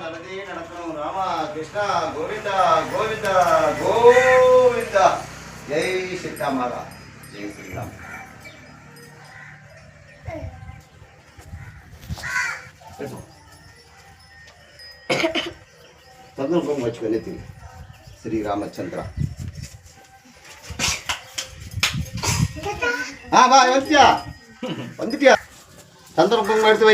நல்லதே நடக்கணும். ராமா கிருஷ்ணா கோவிந்தா கோவிந்தா கோவிந்தா. ஜெய் சீதாமாதா, ஜெய் ஸ்ரீராம். சந்தர்ப்பம் வச்சுக்கொண்டு ஸ்ரீராமச்சந்திரா. வா வந்துட்டியா? சந்தர்ப்பம் எடுத்து வை.